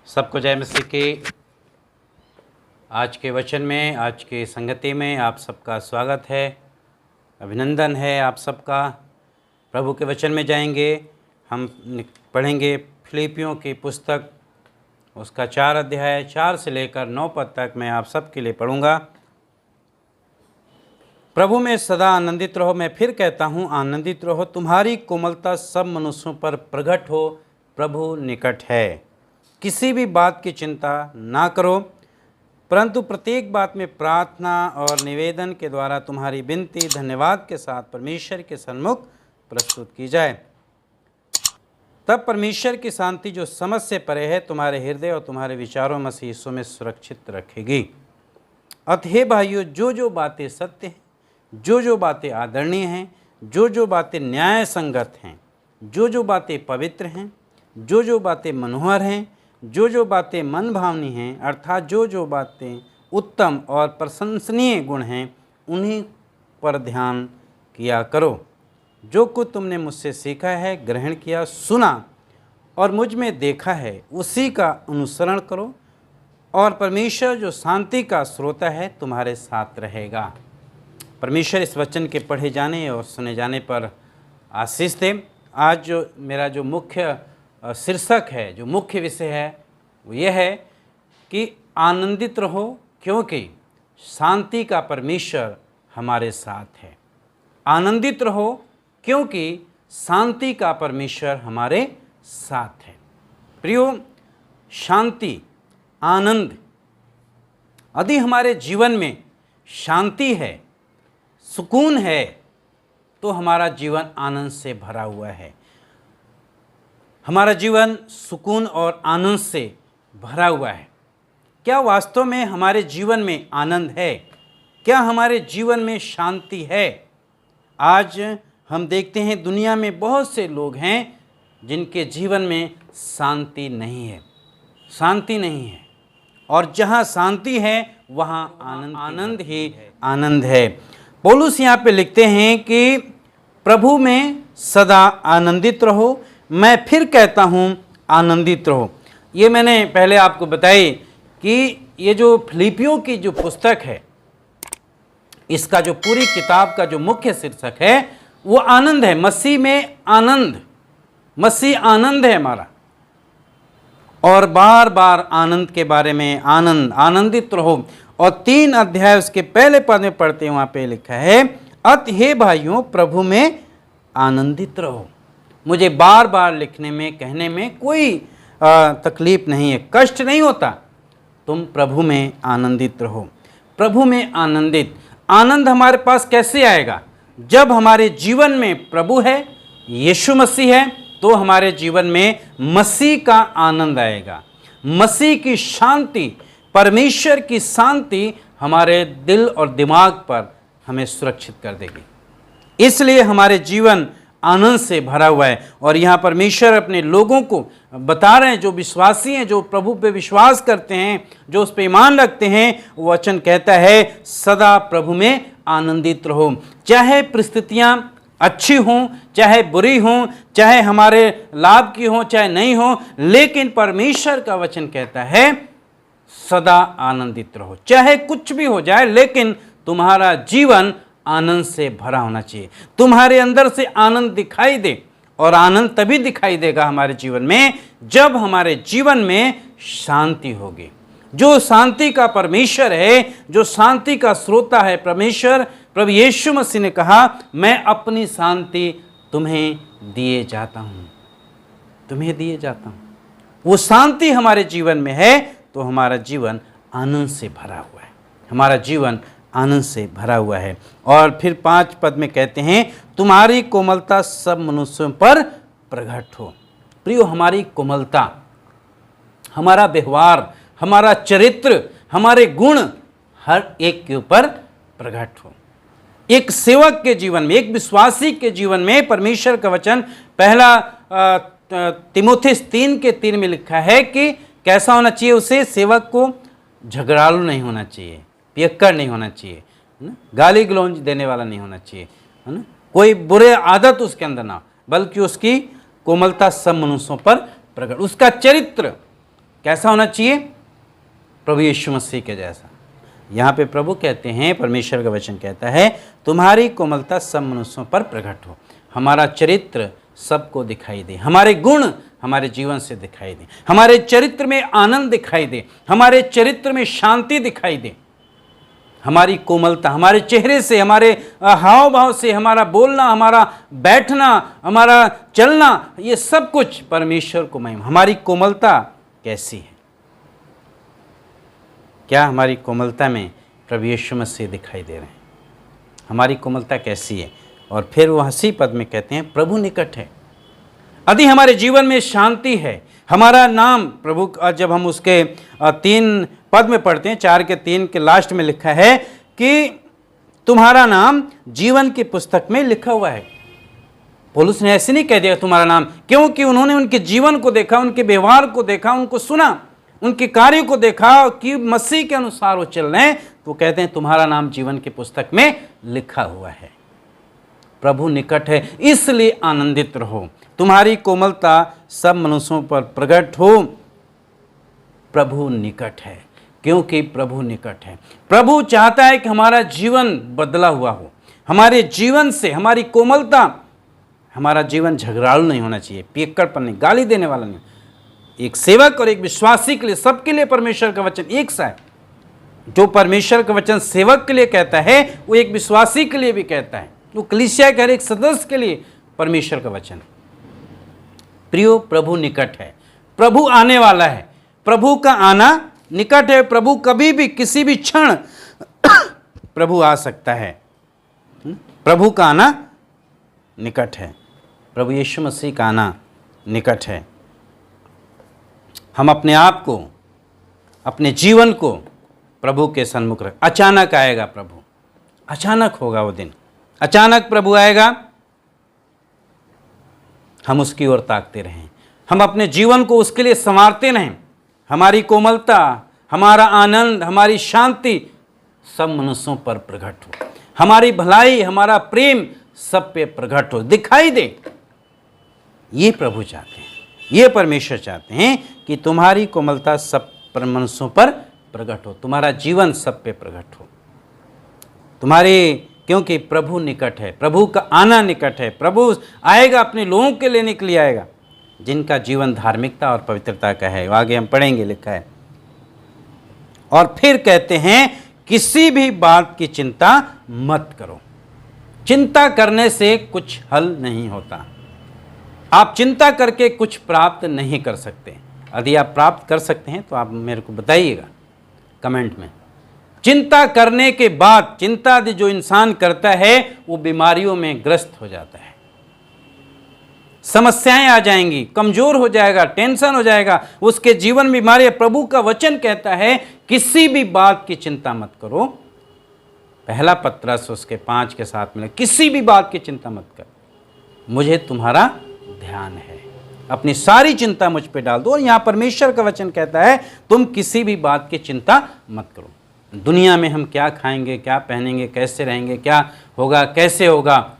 सबको जय मसीह की। आज के वचन में, आज की संगति में आप सबका स्वागत है, अभिनंदन है आप सबका। प्रभु के वचन में जाएंगे, हम पढ़ेंगे फिलिपियों की पुस्तक, उसका 4 अध्याय 4 से लेकर 9 पद तक मैं आप सबके लिए पढ़ूंगा। प्रभु में सदा आनंदित रहो। मैं फिर कहता हूँ, आनंदित रहो। तुम्हारी कोमलता सब मनुष्यों पर प्रकट हो, प्रभु निकट है। किसी भी बात की चिंता ना करो, परंतु प्रत्येक बात में प्रार्थना और निवेदन के द्वारा तुम्हारी विनती धन्यवाद के साथ परमेश्वर के सन्मुख प्रस्तुत की जाए। तब परमेश्वर की शांति जो समझ से परे है, तुम्हारे हृदय और तुम्हारे विचारों मसीह यीशु में सुरक्षित रखेगी। अतः भाइयों, जो बातें सत्य हैं, जो बातें आदरणीय हैं, जो बातें न्याय संगत हैं, जो बातें पवित्र हैं, जो बातें मनोहर हैं, जो बातें मन भावनी हैं, अर्थात जो बातें उत्तम और प्रशंसनीय गुण हैं, उन्हीं पर ध्यान किया करो। जो कुछ तुमने मुझसे सीखा है, ग्रहण किया, सुना और मुझ में देखा है, उसी का अनुसरण करो, और परमेश्वर जो शांति का स्रोता है तुम्हारे साथ रहेगा। परमेश्वर इस वचन के पढ़े जाने और सुने जाने पर आशीष दे। आज जो मेरा जो मुख्य शीर्षक है, जो मुख्य विषय है, वो ये है कि आनंदित रहो, क्योंकि शांति का परमेश्वर हमारे साथ है। आनंदित रहो, क्योंकि शांति का परमेश्वर हमारे साथ है। प्रियो, शांति, आनंद, यदि हमारे जीवन में शांति है, सुकून है, तो हमारा जीवन आनंद से भरा हुआ है। हमारा जीवन सुकून और आनंद से भरा हुआ है। क्या वास्तव में हमारे जीवन में आनंद है? क्या हमारे जीवन में शांति है? आज हम देखते हैं दुनिया में बहुत से लोग हैं जिनके जीवन में शांति नहीं है, शांति नहीं है। और जहाँ शांति है वहाँ आनंद ही आनंद है। पौलुस यहाँ पे लिखते हैं कि प्रभु में सदा आनंदित रहो। मैं फिर कहता हूँ, आनंदित रहो। ये मैंने पहले आपको बताई कि ये जो फिलिपियों की जो पुस्तक है, इसका जो पूरी किताब का जो मुख्य शीर्षक है वो आनंद है। मसीह में आनंद, मसीह आनंद है हमारा। और बार बार आनंद के बारे में, आनंदित रहो। और 3 अध्याय उसके पहले पद में पढ़ते हैं, वहाँ पे लिखा है, अतः भाइयों प्रभु में आनंदित रहो। मुझे बार बार लिखने में, कहने में कोई तकलीफ नहीं है, कष्ट नहीं होता। तुम प्रभु में आनंदित रहो। प्रभु में आनंदित। आनंद हमारे पास कैसे आएगा? जब हमारे जीवन में प्रभु है, यीशु मसीह है, तो हमारे जीवन में मसीह का आनंद आएगा। मसीह की शांति, परमेश्वर की शांति हमारे दिल और दिमाग पर हमें सुरक्षित कर देगी। इसलिए हमारे जीवन आनंद से भरा हुआ है। और यहाँ परमेश्वर अपने लोगों को बता रहे हैं, जो विश्वासी हैं, जो प्रभु पे विश्वास करते हैं, जो उस पे ईमान रखते हैं, वो वचन कहता है सदा प्रभु में आनंदित रहो। चाहे परिस्थितियाँ अच्छी हों, चाहे बुरी हों, चाहे हमारे लाभ की हों, चाहे नहीं हों, लेकिन परमेश्वर का वचन कहता है सदा आनंदित रहो। चाहे कुछ भी हो जाए, लेकिन तुम्हारा जीवन आनंद से भरा होना चाहिए। तुम्हारे अंदर से आनंद दिखाई दे। और आनंद तभी दिखाई देगा हमारे जीवन में जब हमारे जीवन में शांति होगी। जो शांति का परमेश्वर है, जो शांति का स्रोता है परमेश्वर, प्रभु यीशु मसीह ने कहा, मैं अपनी शांति तुम्हें दिए जाता हूँ, तुम्हें दिए जाता हूँ। वो शांति हमारे जीवन में है तो हमारा जीवन आनंद से भरा हुआ है। हमारा जीवन आनंद से भरा हुआ है। और फिर 5 पद में कहते हैं, तुम्हारी कोमलता सब मनुष्यों पर प्रकट हो। प्रियो, हमारी कोमलता, हमारा व्यवहार, हमारा चरित्र, हमारे गुण हर एक के ऊपर प्रकट हो। एक सेवक के जीवन में, एक विश्वासी के जीवन में परमेश्वर का वचन पहला तीमुथियुस 3:3 में लिखा है कि कैसा होना चाहिए उसे? सेवक को झगड़ालू नहीं होना चाहिए, पियक्कड़ नहीं होना चाहिए, गाली गलौज देने वाला नहीं होना चाहिए, है ना? कोई बुरे आदत उसके अंदर ना, बल्कि उसकी कोमलता सब मनुष्यों पर प्रकट, उसका चरित्र, कैसा होना चाहिए? प्रभु यीशु मसीह के जैसा। यहाँ पे प्रभु कहते हैं, परमेश्वर का वचन कहता है, तुम्हारी कोमलता सब मनुष्यों पर प्रकट हो। हमारा चरित्र सबको दिखाई दे, हमारे गुण हमारे जीवन से दिखाई दे, हमारे चरित्र में आनंद दिखाई दे, हमारे चरित्र में शांति दिखाई दे, हमारी कोमलता हमारे चेहरे से, हमारे हाव भाव से, हमारा बोलना, हमारा बैठना, हमारा चलना, ये सब कुछ परमेश्वर को महिमा। हमारी कोमलता कैसी है? क्या हमारी कोमलता में प्रभु यीशु मसीह दिखाई दे रहे हैं? हमारी कोमलता कैसी है? और फिर वो हंसी पद में कहते हैं, प्रभु निकट है। यदि हमारे जीवन में शांति है, हमारा नाम प्रभु, जब हम उसके 3 पद में पढ़ते हैं, 4 के 3 के लास्ट में लिखा है कि तुम्हारा नाम जीवन की पुस्तक में लिखा हुआ है। पौलुस ने ऐसे नहीं कह दिया तुम्हारा नाम, क्योंकि उन्होंने उनके जीवन को देखा, उनके व्यवहार को देखा, उनको सुना, उनके कार्यों को देखा कि मसीह के अनुसार वो चल रहे हैं, तो कहते हैं तुम्हारा नाम जीवन की पुस्तक में लिखा हुआ है। प्रभु निकट है, इसलिए आनंदित रहो। तुम्हारी कोमलता सब मनुष्यों पर प्रकट हो। प्रभु निकट है, क्योंकि प्रभु निकट है। प्रभु चाहता है कि हमारा जीवन बदला हुआ हो, हमारे जीवन से हमारी कोमलता, हमारा जीवन झगड़ालू नहीं होना चाहिए, पियक्कड़पन नहीं, गाली देने वाला नहीं। एक सेवक और एक विश्वासी के लिए, सबके लिए परमेश्वर का वचन एक सा है। जो परमेश्वर का वचन सेवक के लिए कहता है, वो एक विश्वासी के लिए भी कहता है, वो कलीसिया के हर एक सदस्य के लिए परमेश्वर का वचन। प्रियो, प्रभु निकट है, प्रभु आने वाला है, प्रभु का आना निकट है। प्रभु कभी भी, किसी भी क्षण प्रभु आ सकता है। प्रभु का आना निकट है, प्रभु यीशु मसीह का आना निकट है। हम अपने आप को, अपने जीवन को प्रभु के सन्मुख रख। अचानक आएगा प्रभु, अचानक होगा वो दिन, अचानक प्रभु आएगा। हम उसकी ओर ताकते रहें, हम अपने जीवन को उसके लिए संवारते रहें। हमारी कोमलता, हमारा आनंद, हमारी शांति सब मनुष्यों पर प्रकट हो, हमारी भलाई, हमारा प्रेम सब पे प्रकट हो, दिखाई दे। ये प्रभु चाहते हैं, ये परमेश्वर चाहते हैं कि तुम्हारी कोमलता सब मनुष्यों पर प्रकट हो, तुम्हारा जीवन सब पे प्रकट हो, तुम्हारे, क्योंकि प्रभु निकट है, प्रभु का आना निकट है। प्रभु आएगा, अपने लोगों के लेने के लिए आएगा, जिनका जीवन धार्मिकता और पवित्रता का है। आगे हम पढ़ेंगे, लिखा है। और फिर कहते हैं, किसी भी बात की चिंता मत करो। चिंता करने से कुछ हल नहीं होता। आप चिंता करके कुछ प्राप्त नहीं कर सकते। यदि आप प्राप्त कर सकते हैं तो आप मेरे को बताइएगा कमेंट में। चिंता करने के बाद, चिंता जो इंसान करता है वो बीमारियों में ग्रस्त हो जाता है, समस्याएं आ जाएंगी, कमजोर हो जाएगा, टेंशन हो जाएगा, उसके जीवन में बीमारी। प्रभु का वचन कहता है किसी भी बात की चिंता मत करो। पहला पत्रस उसके 5 के 7 में, किसी भी बात की चिंता मत कर, मुझे तुम्हारा ध्यान है। अपनी सारी चिंता मुझ पे डाल दो। और यहां परमेश्वर का वचन कहता है तुम किसी भी बात की चिंता मत करो। दुनिया में हम क्या खाएंगे, क्या पहनेंगे, कैसे रहेंगे, क्या होगा, कैसे होगा,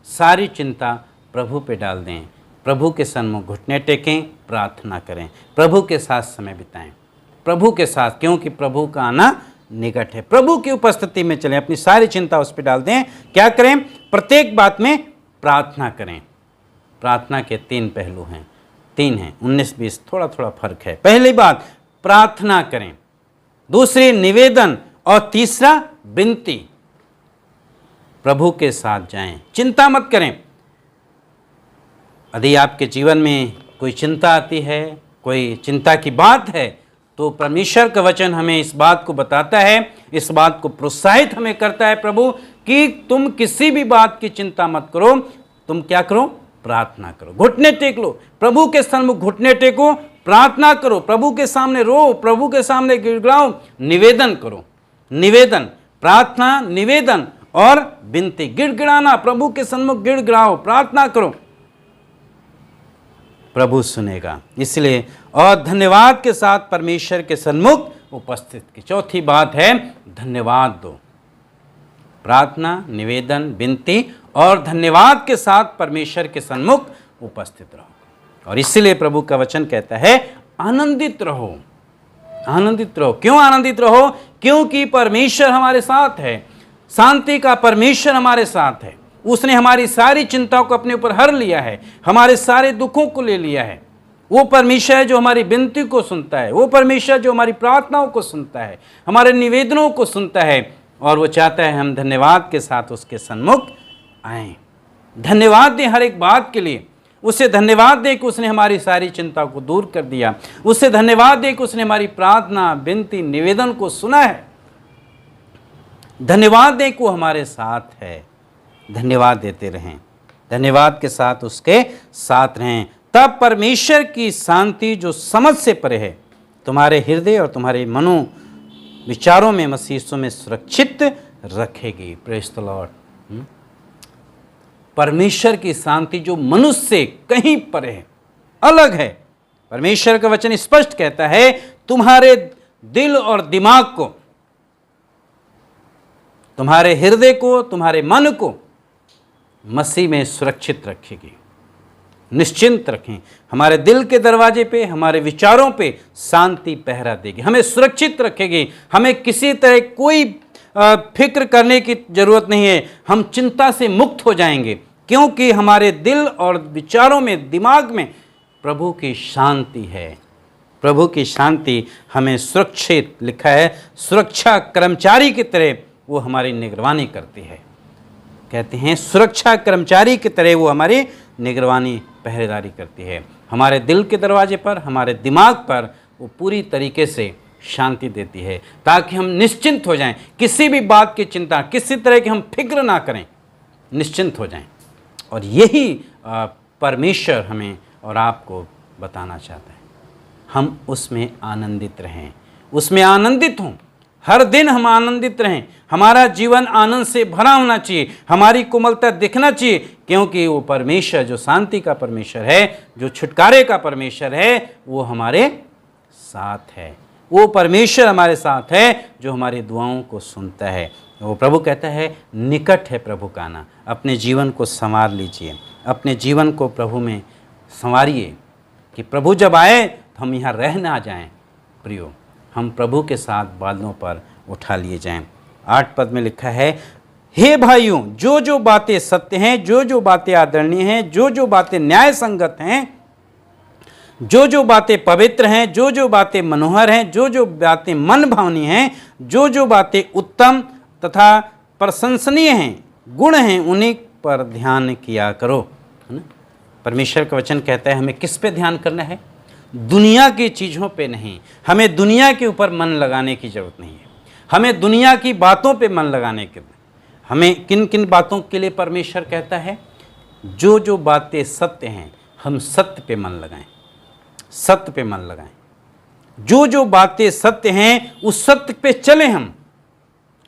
सारी चिंता प्रभु पे डाल दें। प्रभु के सन्मुख घुटने टेकें, प्रार्थना करें, प्रभु के साथ समय बिताएं, प्रभु के साथ, क्योंकि प्रभु का आना निकट है। प्रभु की उपस्थिति में चलें, अपनी सारी चिंता उस पर डाल दें। क्या करें? प्रत्येक बात में प्रार्थना करें। प्रार्थना के 3 पहलू हैं, 3 हैं, 19-20 थोड़ा थोड़ा फर्क है। पहली बात प्रार्थना करें, दूसरी निवेदन, और तीसरा विनती। प्रभु के साथ जाएं, चिंता मत करें। यदि आपके जीवन में कोई चिंता आती है, कोई चिंता की बात है, तो परमेश्वर का वचन हमें इस बात को बताता है, इस बात को प्रोत्साहित हमें करता है प्रभु, कि तुम किसी भी बात की चिंता मत करो। तुम क्या करो? प्रार्थना करो, घुटने टेक लो, प्रभु के सन्मुख घुटने टेको, प्रार्थना करो, प्रभु के सामने रो, प्रभु के सामने गिड़गिड़ाओ, निवेदन करो। निवेदन, प्रार्थना, निवेदन और विनती। गिड़गिड़ाना, प्रभु के सन्मुख गिड़गिड़ाओ, प्रार्थना करो, प्रभु सुनेगा। इसलिए और धन्यवाद के साथ परमेश्वर के सन्मुख उपस्थित की। चौथी बात है धन्यवाद दो। प्रार्थना, निवेदन, विनती और धन्यवाद के साथ परमेश्वर के सन्मुख उपस्थित रहो। और इसलिए प्रभु का वचन कहता है आनंदित रहो। आनंदित रहो। क्यों आनंदित रहो? क्योंकि परमेश्वर हमारे साथ है। शांति का परमेश्वर हमारे साथ है। उसने हमारी सारी चिंताओं को अपने ऊपर हर लिया है, हमारे सारे दुखों को ले लिया है। वो परमेश्वर है जो हमारी विनती को सुनता है, वो परमेश्वर जो हमारी प्रार्थनाओं को सुनता है, हमारे निवेदनों को सुनता है, और वो चाहता है हम धन्यवाद के साथ उसके सन्मुख आएं। धन्यवाद दें हर एक बात के लिए। उसे धन्यवाद दें कि उसने हमारी सारी चिंता को दूर कर दिया। उसे धन्यवाद दें कि उसने हमारी प्रार्थना, विनती, निवेदन को सुना है। धन्यवाद दें कि वो हमारे साथ है। धन्यवाद देते रहें, धन्यवाद के साथ उसके साथ रहें। तब परमेश्वर की शांति जो समझ से परे है तुम्हारे हृदय और तुम्हारे मनो विचारों में मसीह यीशु में सुरक्षित रखेगी। Praise the Lord. परमेश्वर की शांति जो मनुष्य से कहीं परे है, अलग है। परमेश्वर का वचन स्पष्ट कहता है तुम्हारे दिल और दिमाग को, तुम्हारे हृदय को, तुम्हारे मन को मसीह में सुरक्षित रखेगी। निश्चिंत रखें, हमारे दिल के दरवाजे पे, हमारे विचारों पे शांति पहरा देगी, हमें सुरक्षित रखेगी। हमें किसी तरह कोई फिक्र करने की जरूरत नहीं है। हम चिंता से मुक्त हो जाएंगे, क्योंकि हमारे दिल और विचारों में, दिमाग में प्रभु की शांति है। प्रभु की शांति हमें सुरक्षित, लिखा है, सुरक्षा कर्मचारी की तरह वो हमारी निगरानी करती है। कहते हैं सुरक्षा कर्मचारी की तरह वो हमारी निगरानी, पहरेदारी करती है। हमारे दिल के दरवाजे पर, हमारे दिमाग पर वो पूरी तरीके से शांति देती है, ताकि हम निश्चिंत हो जाएं, किसी भी बात की चिंता, किसी तरह की हम फिक्र ना करें, निश्चिंत हो जाएं। और यही परमेश्वर हमें और आपको बताना चाहता है। हम उसमें आनंदित रहें, उसमें आनंदित हों। हर दिन हम आनंदित रहें। हमारा जीवन आनंद से भरा होना चाहिए, हमारी कोमलता दिखना चाहिए, क्योंकि वो परमेश्वर जो शांति का परमेश्वर है, जो छुटकारे का परमेश्वर है, वो हमारे साथ है। वो परमेश्वर हमारे साथ है जो हमारी दुआओं को सुनता है। वो प्रभु कहता है निकट है प्रभु का आना। अपने जीवन को संवार लीजिए, अपने जीवन को प्रभु में संवारिए, कि प्रभु जब आए तो हम यहाँ रह ना जाएं। प्रियो, हम प्रभु के साथ बादलों पर उठा लिए जाएं। 8 पद में लिखा है, हे भाइयों, जो जो बातें सत्य हैं, जो जो बातें आदरणीय हैं, जो जो बातें न्याय संगत हैं, जो जो बातें पवित्र हैं, जो जो बातें मनोहर हैं, जो जो बातें मन भावनी हैं, जो जो बातें उत्तम तथा प्रशंसनीय हैं, गुण हैं, उन्हीं पर ध्यान किया करो। है ना? परमेश्वर का वचन कहता है हमें किस पे ध्यान करना है? दुनिया की चीज़ों पे नहीं। हमें दुनिया के ऊपर मन लगाने की ज़रूरत नहीं है। हमें दुनिया की बातों पे मन लगाने के, हमें किन किन बातों के लिए परमेश्वर कहता है? जो जो बातें सत्य हैं, हम सत्य पे मन लगाएं, सत्य पे मन लगाएं। जो जो बातें सत्य हैं उस सत्य पे चलें,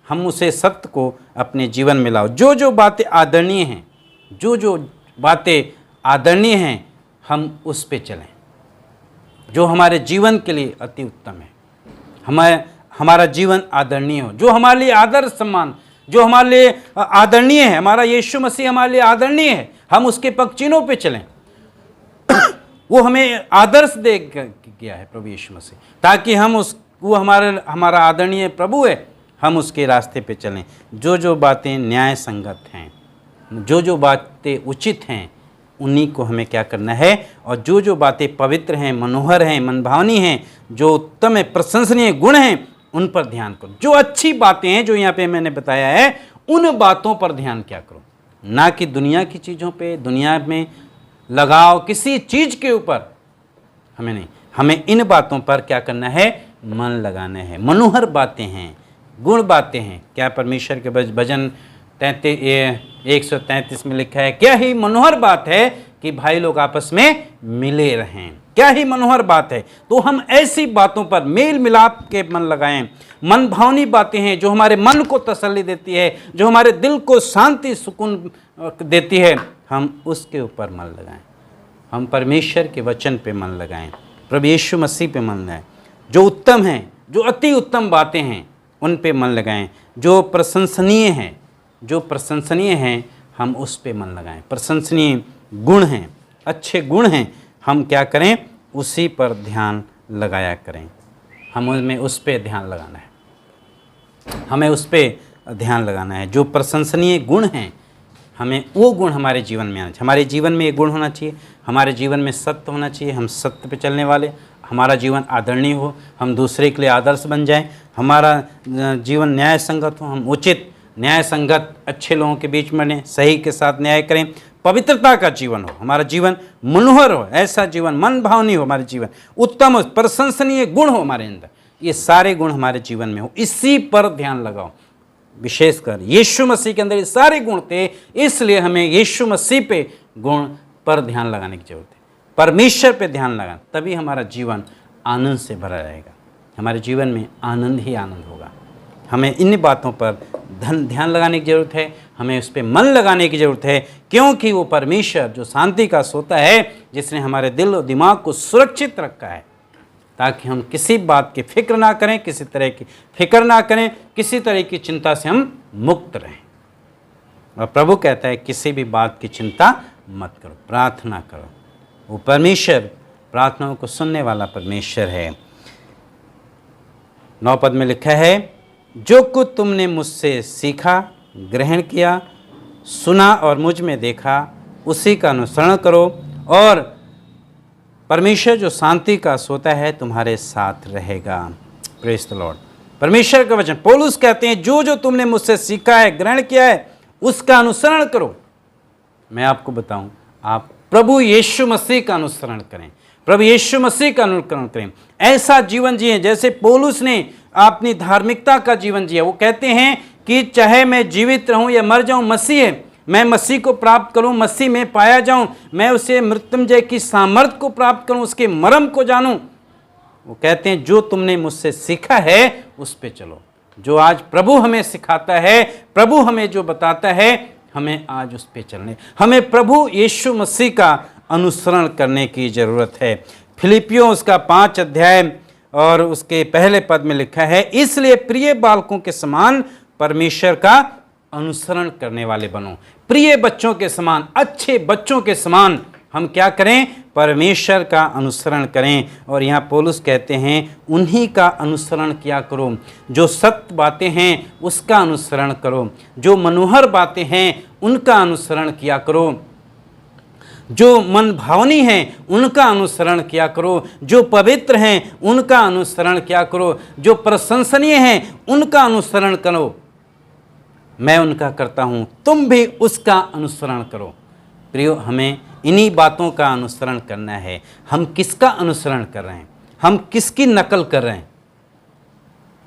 हम उसे सत्य को अपने जीवन में लाओ। जो जो बातें आदरणीय हैं, जो जो बातें आदरणीय हैं, हम उस पे चलें, जो हमारे जीवन के लिए अति उत्तम है। हमारा जीवन आदरणीय हो, जो हमारे लिए आदर सम्मान, जो हमारे लिए आदरणीय है। हमारा यीशु मसीह हमारे लिए आदरणीय है, हम उसके पगचिन्हों पे चलें। वो हमें आदर्श दे गया है प्रभु यीशु मसीह, ताकि वो हमारा आदरणीय प्रभु है, हम उसके रास्ते पे चलें। जो जो बातें न्याय संगत हैं, जो जो बातें उचित हैं, उन्हीं को हमें क्या करना है। और जो जो बातें पवित्र हैं, मनोहर हैं, मनभावनी हैं, जो उत्तम है, प्रशंसनीय गुण हैं, उन पर ध्यान करो। जो अच्छी बातें हैं जो यहाँ पे मैंने बताया है, उन बातों पर ध्यान क्या करो, ना कि दुनिया की चीज़ों पे, दुनिया में लगाओ किसी चीज़ के ऊपर हमें नहीं। हमें इन बातों पर क्या करना है? मन लगाना है। मनोहर बातें हैं, गुण बातें हैं। क्या परमेश्वर के भजन 133 में लिखा है, क्या ही मनोहर बात है कि भाई लोग आपस में मिले रहें। क्या ही मनोहर बात है। तो हम ऐसी बातों पर मेल मिलाप के मन लगाएं। मन भावनी बातें हैं जो हमारे मन को तसल्ली देती है, जो हमारे दिल को शांति सुकून देती है, हम उसके ऊपर मन लगाएं। हम परमेश्वर के वचन पे मन लगाएं, प्रभु यीशु मसीह पे मन लगाएं। जो उत्तम हैं, जो अति उत्तम बातें हैं, उन पे मन लगाएं। जो प्रशंसनीय हैं, जो प्रशंसनीय हैं, हम उस पे मन लगाएं। प्रशंसनीय गुण हैं, अच्छे गुण हैं, हम क्या करें? उसी पर ध्यान लगाया करें। हमें उस पर ध्यान लगाना है, हमें उस पर ध्यान लगाना है। जो प्रशंसनीय गुण हैं, हमें वो गुण हमारे जीवन में आना चाहिए। हमारे जीवन में एक गुण होना चाहिए, हमारे जीवन में सत्य होना चाहिए, हम सत्य पे चलने वाले, हमारा जीवन आदरणीय हो, हम दूसरे के लिए आदर्श बन जाएं, हमारा जीवन न्याय संगत हो, हम उचित न्याय संगत अच्छे लोगों के बीच में रहें, सही के साथ न्याय करें, पवित्रता का जीवन हो, हमारा जीवन मनोहर हो, ऐसा जीवन मन भावनी हो, हमारे जीवन उत्तम हो, प्रशंसनीय गुण हो हमारे अंदर, ये सारे गुण हमारे जीवन में हो, इसी पर ध्यान लगाओ। विशेषकर यीशु मसीह के अंदर ये सारे गुण थे, इसलिए हमें यीशु मसीह पे गुण पर ध्यान लगाने की जरूरत है, परमेश्वर पे ध्यान लगाना, तभी हमारा जीवन आनंद से भरा रहेगा, हमारे जीवन में आनंद ही आनंद होगा। हमें इन बातों पर ध्यान लगाने की ज़रूरत है, हमें उस पर मन लगाने की ज़रूरत है, क्योंकि वो परमेश्वर जो शांति का सोता है, जिसने हमारे दिल और दिमाग को सुरक्षित रखा है, ताकि हम किसी बात की फिक्र ना करें, किसी तरह की फिक्र ना करें, किसी तरह की चिंता से हम मुक्त रहें। और प्रभु कहता है किसी भी बात की चिंता मत करो, प्रार्थना करो। वो परमेश्वर प्रार्थनाओं को सुनने वाला परमेश्वर है। 9 पद में लिखा है, जो कुछ तुमने मुझसे सीखा, ग्रहण किया, सुना और मुझ में देखा, उसी का अनुसरण करो, और परमेश्वर जो शांति का सोता है तुम्हारे साथ रहेगा। Praise the Lord. परमेश्वर का वचन, पौलुस कहते हैं जो जो तुमने मुझसे सीखा है, ग्रहण किया है, उसका अनुसरण करो। मैं आपको बताऊं, आप प्रभु यीशु मसीह का अनुसरण करें, प्रभु यीशु मसीह का अनुकरण करें, ऐसा जीवन जिए जैसे पौलुस ने अपनी धार्मिकता का जीवन जिया। वो कहते हैं कि चाहे मैं जीवित रहूं या मर जाऊं, मसीह है, मैं मसीह को प्राप्त करूं, मसीह में पाया जाऊं, मैं उसे मृत्युंजय की सामर्थ को प्राप्त करूं, उसके मर्म को जानूं। वो कहते हैं जो तुमने मुझसे सीखा है उस पे चलो। जो आज प्रभु हमें सिखाता है, प्रभु हमें जो बताता है, हमें आज उस पे चलने, हमें प्रभु यीशु मसीह का अनुसरण करने की ज़रूरत है। फिलिपियों उसका 5 अध्याय और उसके पहले पद में लिखा है, इसलिए प्रिय बालकों के समान परमेश्वर का अनुसरण करने वाले बनो। प्रिय बच्चों के समान, अच्छे बच्चों के समान हम क्या करें? परमेश्वर का अनुसरण करें। और यहाँ पौलुस कहते हैं उन्हीं का अनुसरण किया करो। जो सत्य बातें हैं उसका अनुसरण करो, जो मनोहर बातें हैं उनका अनुसरण किया करो, जो मन भावनी हैं उनका अनुसरण किया करो, जो पवित्र हैं उनका अनुसरण किया करो, जो प्रशंसनीय हैं उनका अनुसरण करो। मैं उनका करता हूँ, तुम भी उसका अनुसरण करो। प्रियो, हमें इन्हीं बातों का अनुसरण करना है। हम किसका अनुसरण कर रहे हैं? हम किसकी नकल कर रहे हैं?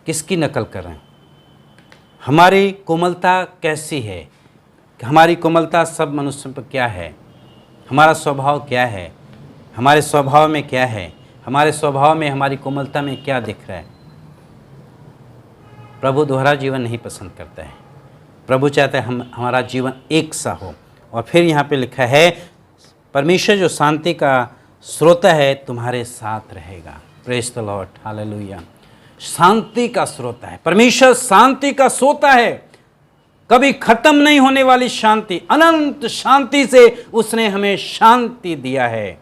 किसकी नकल कर रहे हैं? हमारी कोमलता कैसी है? हमारी कोमलता सब मनुष्यों पर क्या है? हमारा स्वभाव क्या है? हमारे स्वभाव में क्या है? हमारे स्वभाव में, हमारी कोमलता में क्या दिख रहा है? प्रभु दोहरा जीवन नहीं पसंद करता है। प्रभु चाहता है हमारा जीवन एक सा हो। और फिर यहाँ पे लिखा है परमेश्वर जो शांति का स्रोता है तुम्हारे साथ रहेगा। Praise the Lord, hallelujah. शांति का स्रोता है परमेश्वर, शांति का सोता है, कभी खत्म नहीं होने वाली शांति, अनंत शांति से उसने हमें शांति दिया है।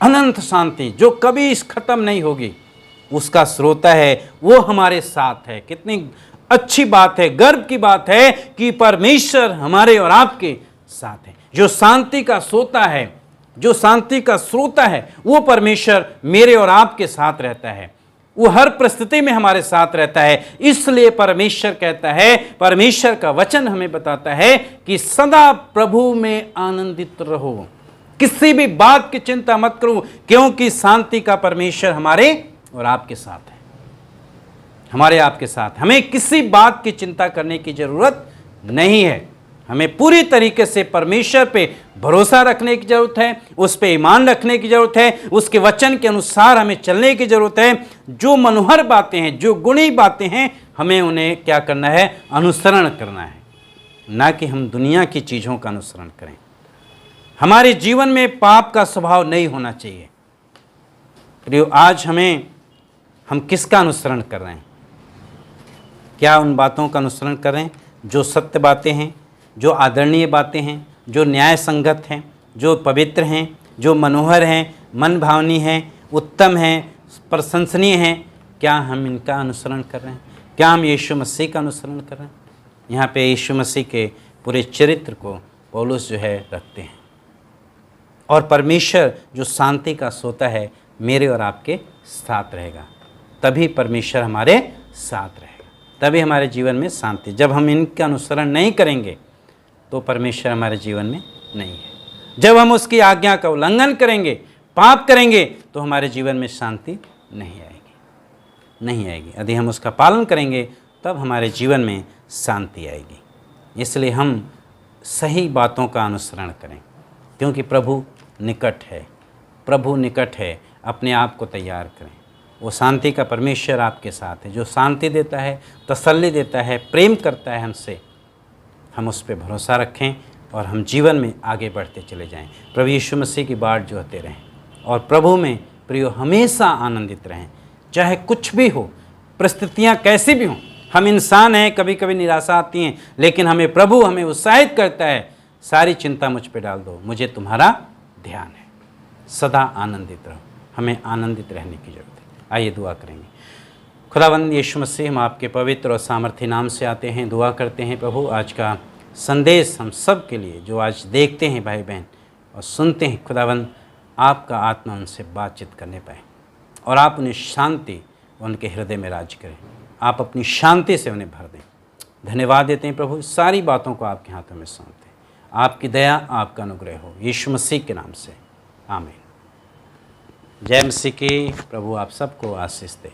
अनंत शांति जो कभी खत्म नहीं होगी, उसका स्रोता है, वो हमारे साथ है। कितनी अच्छी बात है, गर्व की बात है कि परमेश्वर हमारे और आपके साथ है। जो शांति का सोता है, जो शांति का स्रोता है, वो परमेश्वर मेरे और आपके साथ रहता है। वो हर परिस्थिति में हमारे साथ रहता है। इसलिए परमेश्वर कहता है, परमेश्वर का वचन हमें बताता है कि सदा प्रभु में आनंदित रहो, किसी भी बात की चिंता मत करो, क्योंकि शांति का परमेश्वर हमारे और आपके साथ है। हमारे आपके साथ, हमें किसी बात की चिंता करने की जरूरत नहीं है। हमें पूरी तरीके से परमेश्वर पे भरोसा रखने की जरूरत है, उस पे ईमान रखने की जरूरत है, उसके वचन के अनुसार हमें चलने की जरूरत है। जो मनोहर बातें हैं, जो गुणी बातें हैं, हमें उन्हें क्या करना है? अनुसरण करना है, ना कि हम दुनिया की चीज़ों का अनुसरण करें। हमारे जीवन में पाप का स्वभाव नहीं होना चाहिए। प्रियो, आज हम किसका अनुसरण कर रहे हैं? क्या उन बातों का अनुसरण कर रहे हैं जो सत्य बातें हैं, जो आदरणीय बातें हैं, जो न्याय संगत हैं, जो पवित्र हैं, जो मनोहर हैं, मन भावनी हैं, उत्तम हैं, प्रशंसनीय हैं? क्या हम इनका अनुसरण कर रहे हैं? क्या हम यीशु मसीह का अनुसरण कर रहे हैं? यहाँ पे यीशु मसीह के पूरे चरित्र को पौलुस जो है रखते हैं। और परमेश्वर जो शांति का सोता है मेरे और आपके साथ रहेगा, तभी परमेश्वर हमारे साथ रहेगा, तभी हमारे जीवन में शांति। जब हम इनका अनुसरण नहीं करेंगे तो परमेश्वर हमारे जीवन में नहीं है। जब हम उसकी आज्ञा का उल्लंघन करेंगे, पाप करेंगे, तो हमारे जीवन में शांति नहीं आएगी। यदि हम उसका पालन करेंगे तब हमारे जीवन में शांति आएगी। इसलिए हम सही बातों का अनुसरण करें, क्योंकि प्रभु निकट है। अपने आप को तैयार करें। वो शांति का परमेश्वर आपके साथ है, जो शांति देता है, तसल्ली देता है, प्रेम करता है हमसे। हम उस पर भरोसा रखें और हम जीवन में आगे बढ़ते चले जाएं। प्रभु यीशु मसीह की बाट जोहते रहें और प्रभु में प्रियो हमेशा आनंदित रहें। चाहे कुछ भी हो, परिस्थितियाँ कैसी भी हों, हम इंसान हैं, कभी कभी निराशा आती हैं, लेकिन प्रभु हमें उत्साहित करता है, सारी चिंता मुझ पे डाल दो, मुझे तुम्हारा ध्यान है। सदा आनंदित रहो। हमें आनंदित रहने की जरूरत है। आइए दुआ करेंगे। खुदावंद यीशु मसीह, हम आपके पवित्र और सामर्थ्य नाम से आते हैं, दुआ करते हैं प्रभु आज का संदेश हम सब के लिए, जो आज देखते हैं भाई बहन और सुनते हैं, खुदावंद आपका आत्मा उनसे बातचीत करने पाए और आप उन्हें शांति उनके हृदय में राज करें। आप अपनी शांति से उन्हें भर दें। धन्यवाद देते हैं प्रभु, सारी बातों को आपके हाथों में सौंपते हैं। आपकी दया, आपका अनुग्रह हो, यीशु मसीह के नाम से, आमीन। जय मसीह की। प्रभु आप सबको आशीष दे।